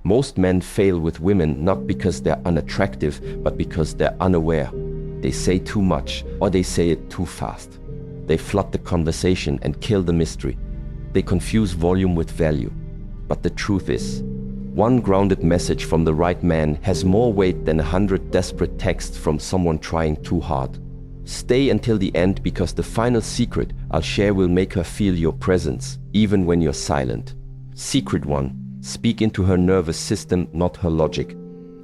Most men fail with women not because they're unattractive, but because they're unaware. They say too much, or they say it too fast. They flood the conversation and kill the mystery. They confuse volume with value. But the truth is, one grounded message from the right man has more weight than 100 desperate texts from someone trying too hard. Stay until the end, because the final secret I'll share will make her feel your presence, even when you're silent. Secret 1. Speak into her nervous system, not her logic.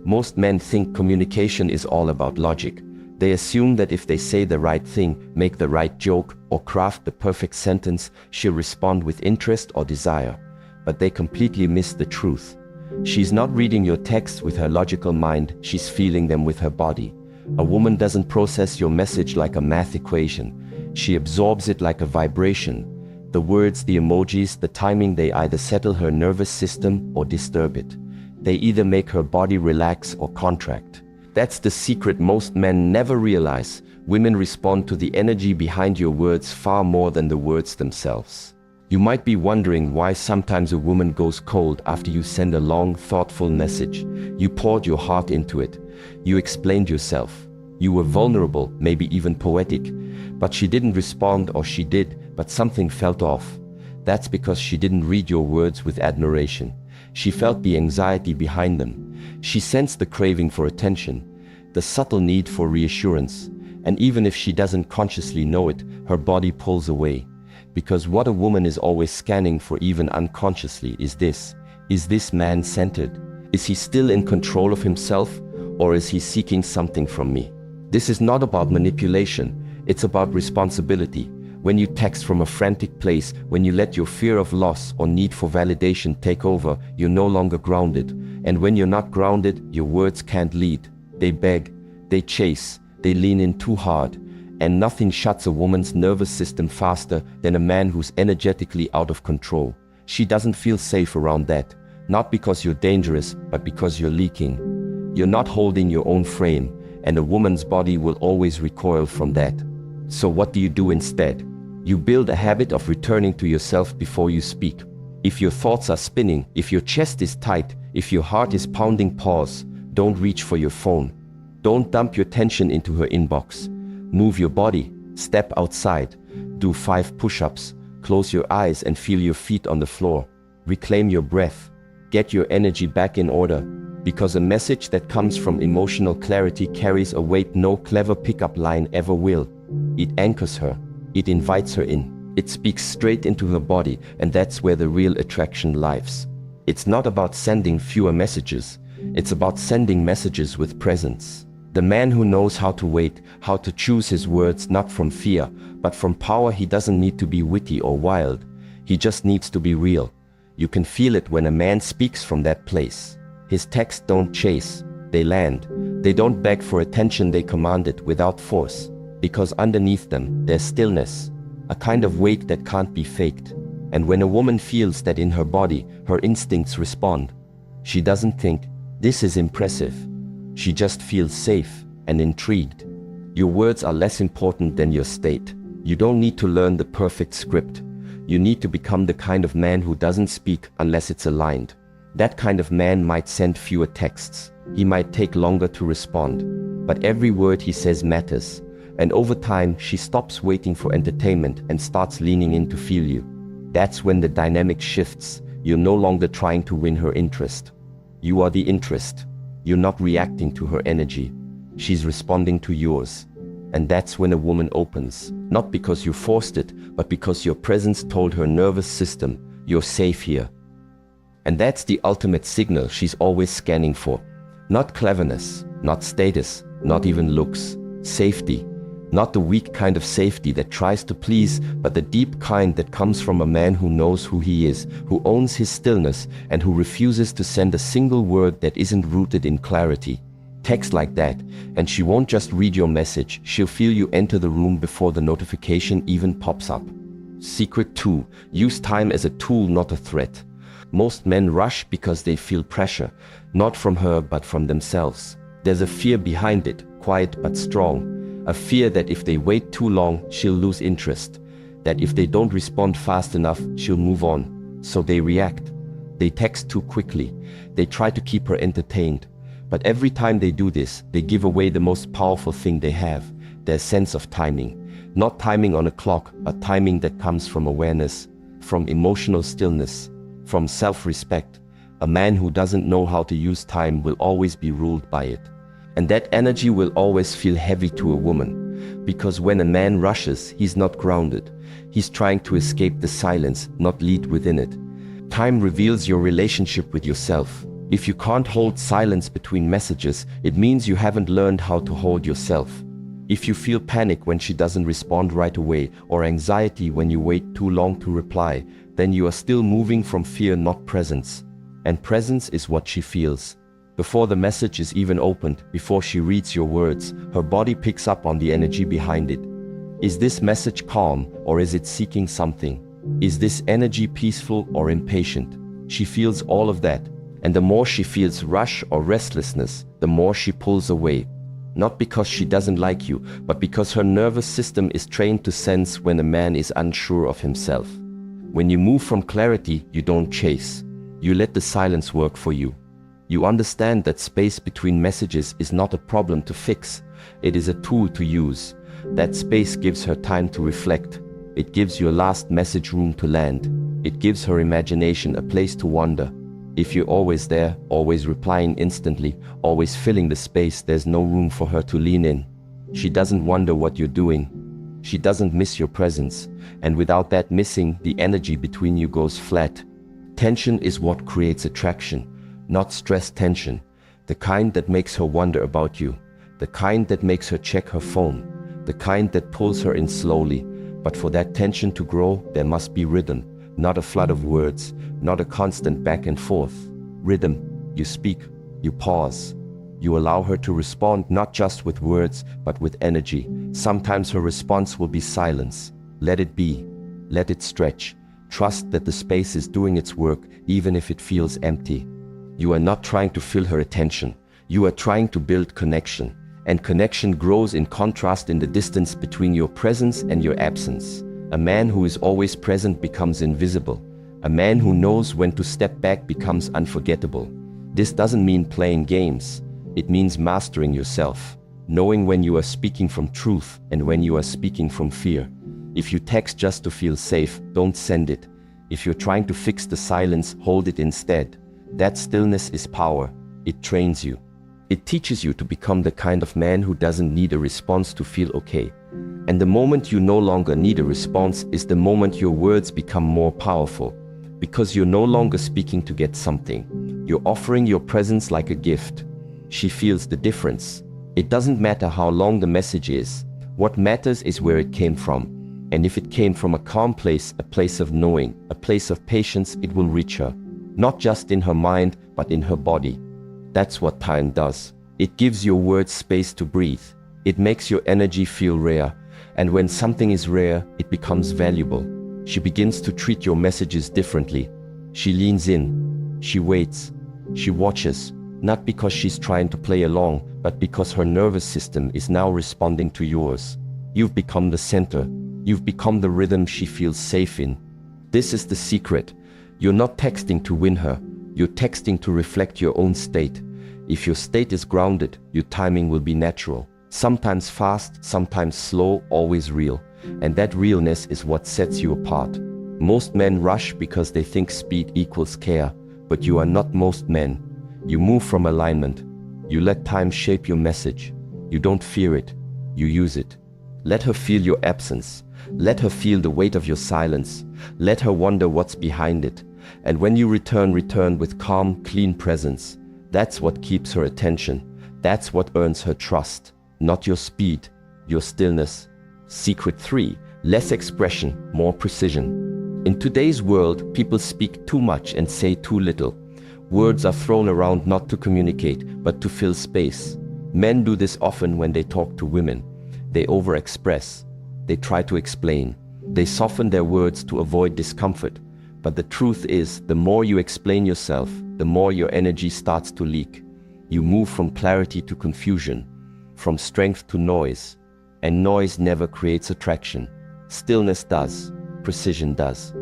Most men think communication is all about logic. They assume that if they say the right thing, make the right joke, or craft the perfect sentence, she'll respond with interest or desire. But they completely miss the truth. She's not reading your texts with her logical mind, she's feeling them with her body. A woman doesn't process your message like a math equation. She absorbs it like a vibration. The words, the emojis, the timing, they either settle her nervous system or disturb it. They either make her body relax or contract. That's the secret most men never realize. Women respond to the energy behind your words far more than the words themselves. You might be wondering why sometimes a woman goes cold after you send a long, thoughtful message. You poured your heart into it. You explained yourself. You were vulnerable, maybe even poetic. But she didn't respond, or she did, but something felt off. That's because she didn't read your words with admiration. She felt the anxiety behind them. She sensed the craving for attention, the subtle need for reassurance. And even if she doesn't consciously know it, her body pulls away. Because what a woman is always scanning for, even unconsciously, is this man-centered? Is he still in control of himself, or is he seeking something from me? This is not about manipulation, it's about responsibility. When you text from a frantic place, when you let your fear of loss or need for validation take over, you're no longer grounded. And when you're not grounded, your words can't lead. They beg, they chase, they lean in too hard. And nothing shuts a woman's nervous system faster than a man who's energetically out of control. She doesn't feel safe around that. Not because you're dangerous, but because you're leaking. You're not holding your own frame, and a woman's body will always recoil from that. So what do you do instead? You build a habit of returning to yourself before you speak. If your thoughts are spinning, if your chest is tight, if your heart is pounding, pause. Don't reach for your phone. Don't dump your tension into her inbox. Move your body, step outside, do 5 push-ups, close your eyes and feel your feet on the floor. Reclaim your breath, get your energy back in order, because a message that comes from emotional clarity carries a weight no clever pickup line ever will. It anchors her, it invites her in, it speaks straight into her body, and that's where the real attraction lies. It's not about sending fewer messages, it's about sending messages with presence. The man who knows how to wait, how to choose his words, not from fear, but from power. He doesn't need to be witty or wild. He just needs to be real. You can feel it when a man speaks from that place. His texts don't chase, they land. They don't beg for attention, they command it without force. Because underneath them, there's stillness, a kind of weight that can't be faked. And when a woman feels that in her body, her instincts respond. She doesn't think, this is impressive. She just feels safe and intrigued. Your words are less important than your state. You don't need to learn the perfect script. You need to become the kind of man who doesn't speak unless it's aligned. That kind of man might send fewer texts. He might take longer to respond. But every word he says matters. And over time, she stops waiting for entertainment and starts leaning in to feel you. That's when the dynamic shifts. You're no longer trying to win her interest. You are the interest. You're not reacting to her energy. She's responding to yours. And that's when a woman opens. Not because you forced it, but because your presence told her nervous system, you're safe here. And that's the ultimate signal she's always scanning for. Not cleverness, not status, not even looks. Safety. Not the weak kind of safety that tries to please, but the deep kind that comes from a man who knows who he is, who owns his stillness, and who refuses to send a single word that isn't rooted in clarity. Text like that, and she won't just read your message, she'll feel you enter the room before the notification even pops up. Secret 2. Use time as a tool, not a threat. Most men rush because they feel pressure, not from her but from themselves. There's a fear behind it, quiet but strong. A fear that if they wait too long, she'll lose interest. That if they don't respond fast enough, she'll move on. So they react. They text too quickly. They try to keep her entertained. But every time they do this, they give away the most powerful thing they have, their sense of timing. Not timing on a clock, but timing that comes from awareness, from emotional stillness, from self-respect. A man who doesn't know how to use time will always be ruled by it. And that energy will always feel heavy to a woman. Because when a man rushes, he's not grounded. He's trying to escape the silence, not lead within it. Time reveals your relationship with yourself. If you can't hold silence between messages, it means you haven't learned how to hold yourself. If you feel panic when she doesn't respond right away, or anxiety when you wait too long to reply, then you are still moving from fear, not presence. And presence is what she feels. Before the message is even opened, before she reads your words, her body picks up on the energy behind it. Is this message calm, or is it seeking something? Is this energy peaceful or impatient? She feels all of that. And the more she feels rush or restlessness, the more she pulls away. Not because she doesn't like you, but because her nervous system is trained to sense when a man is unsure of himself. When you move from clarity, you don't chase. You let the silence work for you. You understand that space between messages is not a problem to fix. It is a tool to use. That space gives her time to reflect. It gives your last message room to land. It gives her imagination a place to wander. If you're always there, always replying instantly, always filling the space, there's no room for her to lean in. She doesn't wonder what you're doing. She doesn't miss your presence. And without that missing, the energy between you goes flat. Tension is what creates attraction, not stress tension. The kind that makes her wonder about you. The kind that makes her check her phone. The kind that pulls her in slowly. But for that tension to grow, there must be rhythm. Not a flood of words, not a constant back and forth. Rhythm. You speak, you pause. You allow her to respond not just with words, but with energy. Sometimes her response will be silence. Let it be. Let it stretch. Trust that the space is doing its work, even if it feels empty. You are not trying to fill her attention. You are trying to build connection. And connection grows in contrast in the distance between your presence and your absence. A man who is always present becomes invisible. A man who knows when to step back becomes unforgettable. This doesn't mean playing games. It means mastering yourself, knowing when you are speaking from truth and when you are speaking from fear. If you text just to feel safe, don't send it. If you're trying to fix the silence, hold it instead. That stillness is power. It trains you. It teaches you to become the kind of man who doesn't need a response to feel okay. And the moment you no longer need a response is the moment your words become more powerful. Because you're no longer speaking to get something. You're offering your presence like a gift. She feels the difference. It doesn't matter how long the message is. What matters is where it came from. And if it came from a calm place, a place of knowing, a place of patience, it will reach her. Not just in her mind, but in her body. That's what time does. It gives your words space to breathe. It makes your energy feel rare. And when something is rare, it becomes valuable. She begins to treat your messages differently. She leans in. She waits. She watches. Not because she's trying to play along, but because her nervous system is now responding to yours. You've become the center. You've become the rhythm she feels safe in. This is the secret. You're not texting to win her. You're texting to reflect your own state. If your state is grounded, your timing will be natural. Sometimes fast, sometimes slow, always real. And that realness is what sets you apart. Most men rush because they think speed equals care. But you are not most men. You move from alignment. You let time shape your message. You don't fear it. You use it. Let her feel your absence. Let her feel the weight of your silence. Let her wonder what's behind it. And when you return with calm, clean presence. That's what keeps her attention. That's what earns her trust. Not your speed, your stillness. Secret 3. Less expression, more precision. In today's world, people speak too much and say too little. Words are thrown around not to communicate, but to fill space. Men do this often when they talk to women. They overexpress. They try to explain. They soften their words to avoid discomfort. But the truth is, the more you explain yourself, the more your energy starts to leak. You move from clarity to confusion, from strength to noise. And noise never creates attraction. Stillness does. Precision does.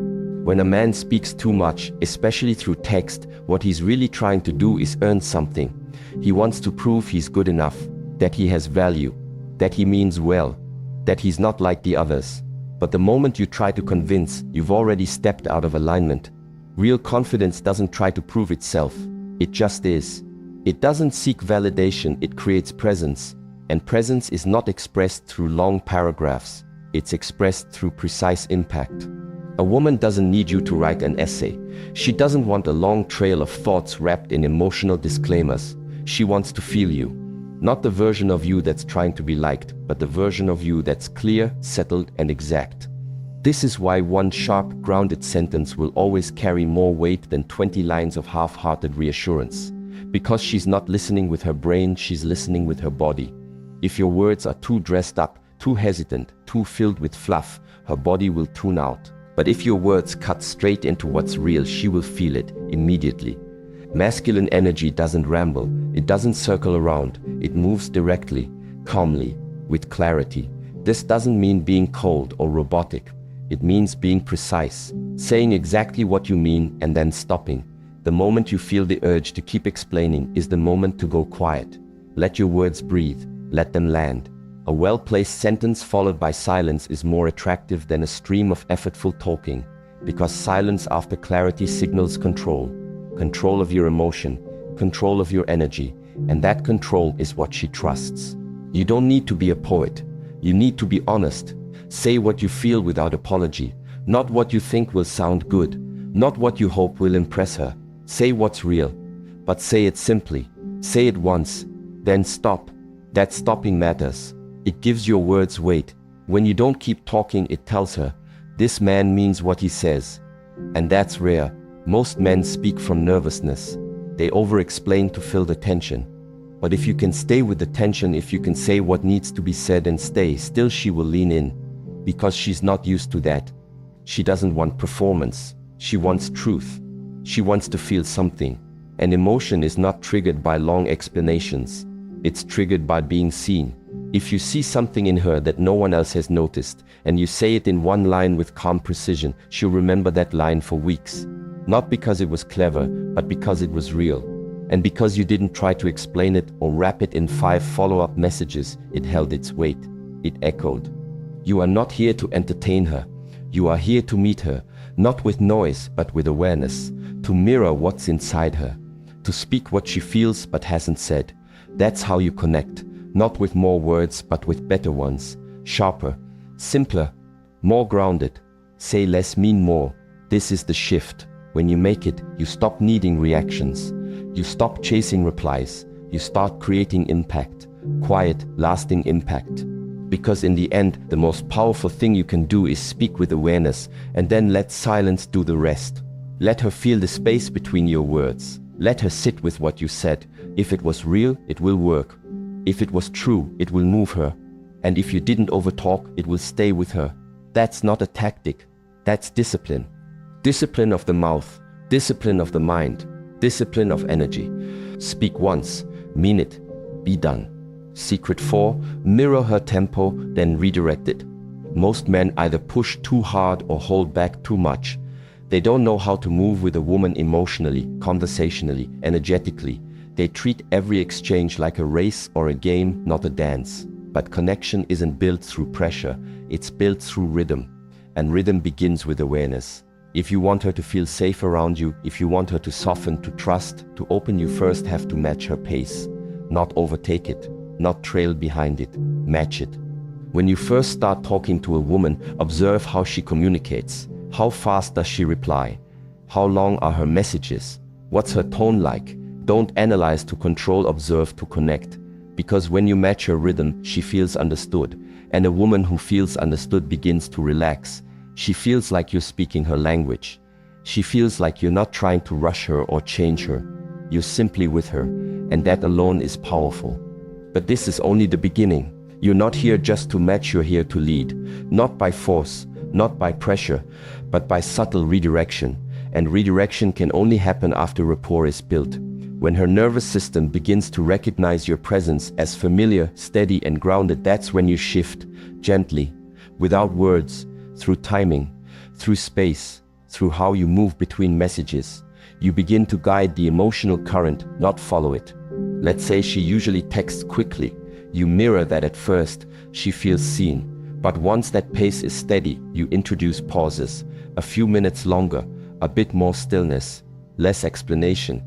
When a man speaks too much, especially through text, what he's really trying to do is earn something. He wants to prove he's good enough, that he has value, that he means well, that he's not like the others. But the moment you try to convince, you've already stepped out of alignment. Real confidence doesn't try to prove itself. It just is. It doesn't seek validation, it creates presence. And presence is not expressed through long paragraphs. It's expressed through precise impact. A woman doesn't need you to write an essay. She doesn't want a long trail of thoughts wrapped in emotional disclaimers. She wants to feel you. Not the version of you that's trying to be liked, but the version of you that's clear, settled, and exact. This is why one sharp, grounded sentence will always carry more weight than 20 lines of half-hearted reassurance. Because she's not listening with her brain, she's listening with her body. If your words are too dressed up, too hesitant, too filled with fluff, her body will tune out. But if your words cut straight into what's real, she will feel it immediately. Masculine energy doesn't ramble, it doesn't circle around, it moves directly, calmly, with clarity. This doesn't mean being cold or robotic. It means being precise, saying exactly what you mean and then stopping. The moment you feel the urge to keep explaining is the moment to go quiet. Let your words breathe, let them land. A well-placed sentence followed by silence is more attractive than a stream of effortful talking, because silence after clarity signals control. Control of your emotion, control of your energy, and that control is what she trusts. You don't need to be a poet. You need to be honest. Say what you feel without apology, not what you think will sound good, not what you hope will impress her. Say what's real, but say it simply. Say it once, then stop. That stopping matters. It gives your words weight. When you don't keep talking, it tells her, this man means what he says. And that's rare. Most men speak from nervousness. They over-explain to fill the tension. But if you can stay with the tension, if you can say what needs to be said and stay still, she will lean in. Because she's not used to that. She doesn't want performance. She wants truth. She wants to feel something. And emotion is not triggered by long explanations. It's triggered by being seen. If you see something in her that no one else has noticed, and you say it in one line with calm precision, she'll remember that line for weeks. Not because it was clever, but because it was real. And because you didn't try to explain it or wrap it in 5 follow-up messages, it held its weight. It echoed. You are not here to entertain her. You are here to meet her, not with noise, but with awareness, to mirror what's inside her, to speak what she feels but hasn't said. That's how you connect, not with more words, but with better ones, sharper, simpler, more grounded. Say less, mean more. This is the shift. When you make it, you stop needing reactions. You stop chasing replies. You start creating impact, quiet, lasting impact. Because in the end, the most powerful thing you can do is speak with awareness and then let silence do the rest. Let her feel the space between your words. Let her sit with what you said. If it was real, it will work. If it was true, it will move her. And if you didn't overtalk, it will stay with her. That's not a tactic. That's discipline. Discipline of the mouth, discipline of the mind, discipline of energy. Speak once, mean it, be done. Secret 4, mirror her tempo, then redirect it. Most men either push too hard or hold back too much. They don't know how to move with a woman emotionally, conversationally, energetically. They treat every exchange like a race or a game, not a dance. But connection isn't built through pressure, it's built through rhythm. And rhythm begins with awareness. If you want her to feel safe around you, if you want her to soften, to trust, to open, you first have to match her pace. Not overtake it, not trail behind it, match it. When you first start talking to a woman, observe how she communicates. How fast does she reply? How long are her messages? What's her tone like? Don't analyze to control, observe to connect. Because when you match her rhythm, she feels understood. And a woman who feels understood begins to relax. She feels like you're speaking her language. She feels like you're not trying to rush her or change her. You're simply with her, and that alone is powerful. But this is only the beginning. You're not here just to match, you're here to lead. Not by force, not by pressure, but by subtle redirection. And redirection can only happen after rapport is built. When her nervous system begins to recognize your presence as familiar, steady, and grounded, that's when you shift, gently, without words, through timing, through space, through how you move between messages. You begin to guide the emotional current, not follow it. Let's say she usually texts quickly. You mirror that at first, she feels seen. But once that pace is steady, you introduce pauses, a few minutes longer, a bit more stillness, less explanation,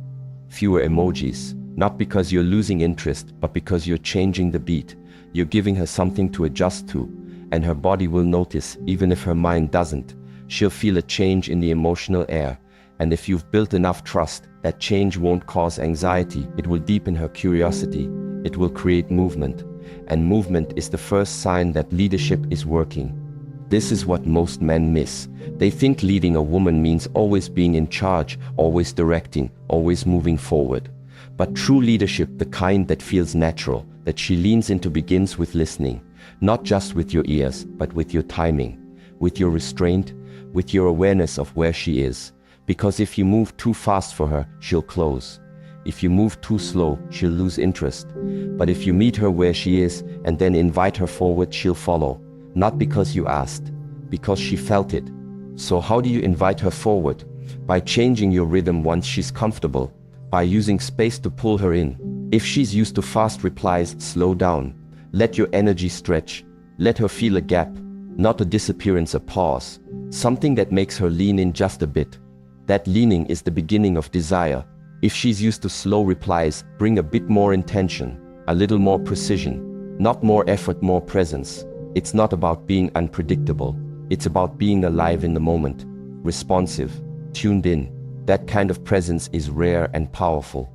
fewer emojis. Not because you're losing interest, but because you're changing the beat. You're giving her something to adjust to, and her body will notice, even if her mind doesn't. She'll feel a change in the emotional air. And if you've built enough trust, that change won't cause anxiety. It will deepen her curiosity. It will create movement. And movement is the first sign that leadership is working. This is what most men miss. They think leading a woman means always being in charge, always directing, always moving forward. But true leadership, the kind that feels natural, that she leans into, begins with listening. Not just with your ears, but with your timing, with your restraint, with your awareness of where she is. Because if you move too fast for her, she'll close. If you move too slow, she'll lose interest. But if you meet her where she is and then invite her forward, she'll follow. Not because you asked, because she felt it. So how do you invite her forward? By changing your rhythm once she's comfortable. By using space to pull her in. If she's used to fast replies, slow down. Let your energy stretch. Let her feel a gap, not a disappearance, a pause. Something that makes her lean in just a bit. That leaning is the beginning of desire. If she's used to slow replies, bring a bit more intention, a little more precision. Not more effort, more presence. It's not about being unpredictable. It's about being alive in the moment, responsive, tuned in. That kind of presence is rare and powerful.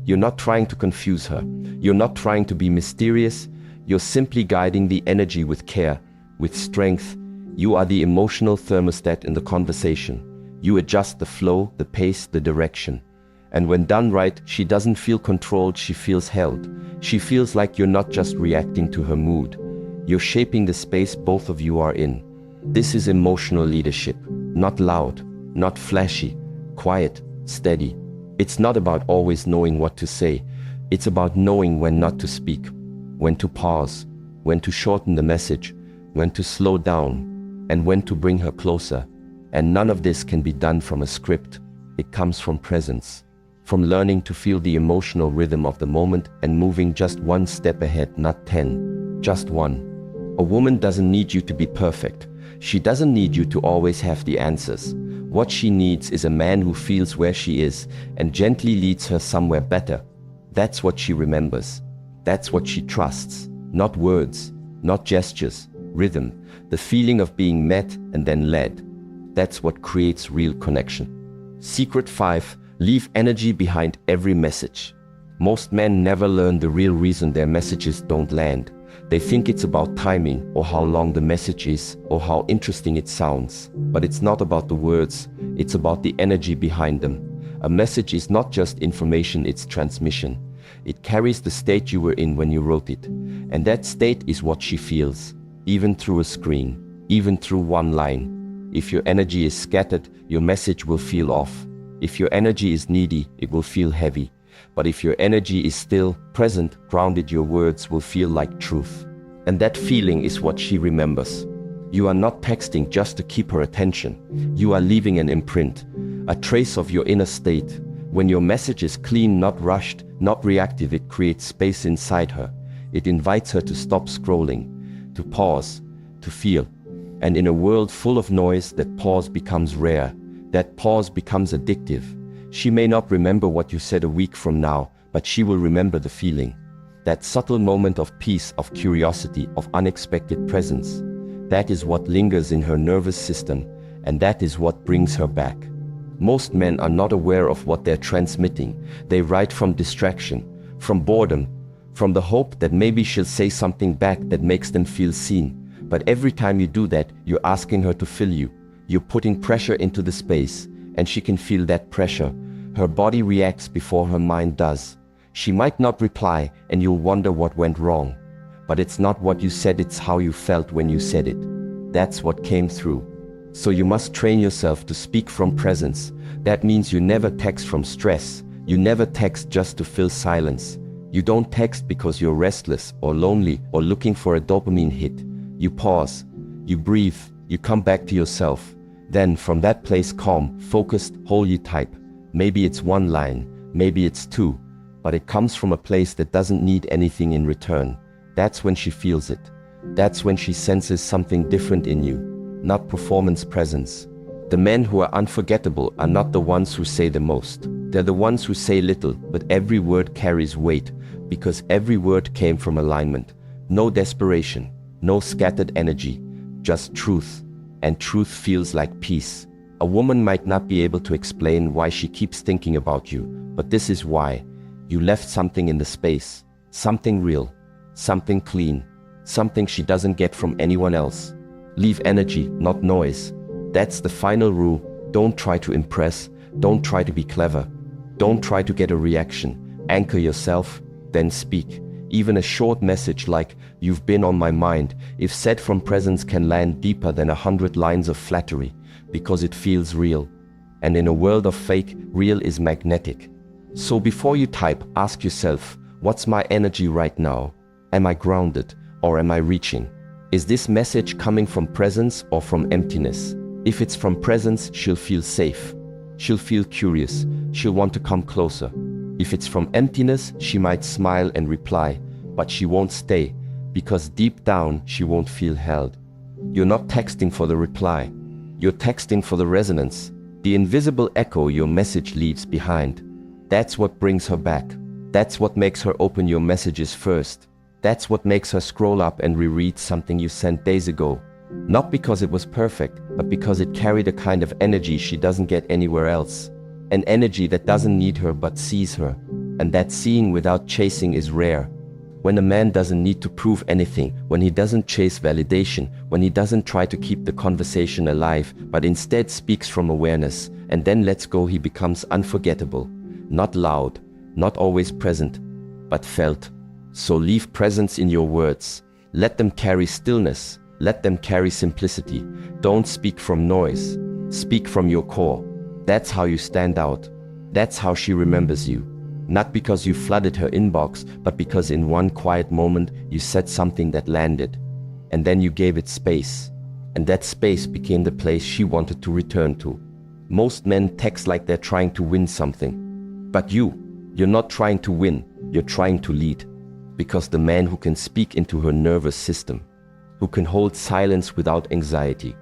You're not trying to confuse her. You're not trying to be mysterious. You're simply guiding the energy with care, with strength. You are the emotional thermostat in the conversation. You adjust the flow, the pace, the direction. And when done right, she doesn't feel controlled, she feels held. She feels like you're not just reacting to her mood. You're shaping the space both of you are in. This is emotional leadership. Not loud, not flashy, quiet, steady. It's not about always knowing what to say. It's about knowing when not to speak, when to pause, when to shorten the message, when to slow down, and when to bring her closer. And none of this can be done from a script. It comes from presence, from learning to feel the emotional rhythm of the moment and moving just one step ahead, not 10, just one. A woman doesn't need you to be perfect. She doesn't need you to always have the answers. What she needs is a man who feels where she is and gently leads her somewhere better. That's what she remembers. That's what she trusts. Not words, not gestures, rhythm, the feeling of being met and then led. That's what creates real connection. Secret 5. Leave energy behind every message. Most men never learn the real reason their messages don't land. They think it's about timing, or how long the message is, or how interesting it sounds. But it's not about the words, it's about the energy behind them. A message is not just information, it's transmission. It carries the state you were in when you wrote it. And that state is what she feels, even through a screen, even through one line. If your energy is scattered, your message will feel off. If your energy is needy, it will feel heavy. But if your energy is still, present, grounded, your words will feel like truth. And that feeling is what she remembers. You are not texting just to keep her attention. You are leaving an imprint, a trace of your inner state. When your message is clean, not rushed, not reactive, it creates space inside her. It invites her to stop scrolling, to pause, to feel. And in a world full of noise, that pause becomes rare. That pause becomes addictive. She may not remember what you said a week from now, but she will remember the feeling. That subtle moment of peace, of curiosity, of unexpected presence. That is what lingers in her nervous system, and that is what brings her back. Most men are not aware of what they're transmitting. They write from distraction, from boredom, from the hope that maybe she'll say something back that makes them feel seen. But every time you do that, you're asking her to fill you. You're putting pressure into the space, and she can feel that pressure. Her body reacts before her mind does. She might not reply, and you'll wonder what went wrong. But it's not what you said, it's how you felt when you said it. That's what came through. So you must train yourself to speak from presence. That means you never text from stress. You never text just to fill silence. You don't text because you're restless or lonely or looking for a dopamine hit. You pause, you breathe, you come back to yourself. Then from that place, calm, focused, whole, you type. Maybe it's one line, maybe it's two, but it comes from a place that doesn't need anything in return. That's when she feels it. That's when she senses something different in you, not performance presence. The men who are unforgettable are not the ones who say the most. They're the ones who say little, but every word carries weight, because every word came from alignment. No desperation, no scattered energy, just truth. And truth feels like peace. A woman might not be able to explain why she keeps thinking about you, but this is why. You left something in the space, something real, something clean, something she doesn't get from anyone else. Leave energy, not noise. That's the final rule. Don't try to impress, don't try to be clever, don't try to get a reaction. Anchor yourself, then speak. Even a short message like, "You've been on my mind," if said from presence, can land deeper than 100 lines of flattery, because it feels real. And in a world of fake, real is magnetic. So before you type, ask yourself, what's my energy right now? Am I grounded, or am I reaching? Is this message coming from presence or from emptiness? If it's from presence, she'll feel safe. She'll feel curious. She'll want to come closer. If it's from emptiness, she might smile and reply, but she won't stay, because deep down she won't feel held. You're not texting for the reply. You're texting for the resonance, the invisible echo your message leaves behind. That's what brings her back. That's what makes her open your messages first. That's what makes her scroll up and reread something you sent days ago. Not because it was perfect, but because it carried a kind of energy she doesn't get anywhere else. An energy that doesn't need her but sees her. And that seeing without chasing is rare. When a man doesn't need to prove anything, when he doesn't chase validation, when he doesn't try to keep the conversation alive, but instead speaks from awareness, and then lets go, he becomes unforgettable. Not loud, not always present, but felt. So leave presence in your words. Let them carry stillness. Let them carry simplicity. Don't speak from noise. Speak from your core. That's how you stand out. That's how she remembers you. Not because you flooded her inbox, but because in one quiet moment you said something that landed. And then you gave it space. And that space became the place she wanted to return to. Most men text like they're trying to win something. But you're not trying to win, you're trying to lead. Because the man who can speak into her nervous system, who can hold silence without anxiety,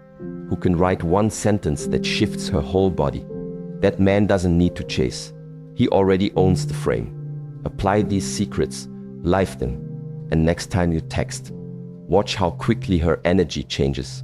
who can write one sentence that shifts her whole body, that man doesn't need to chase. He already owns the frame. Apply these secrets, life them, and next time you text, watch how quickly her energy changes.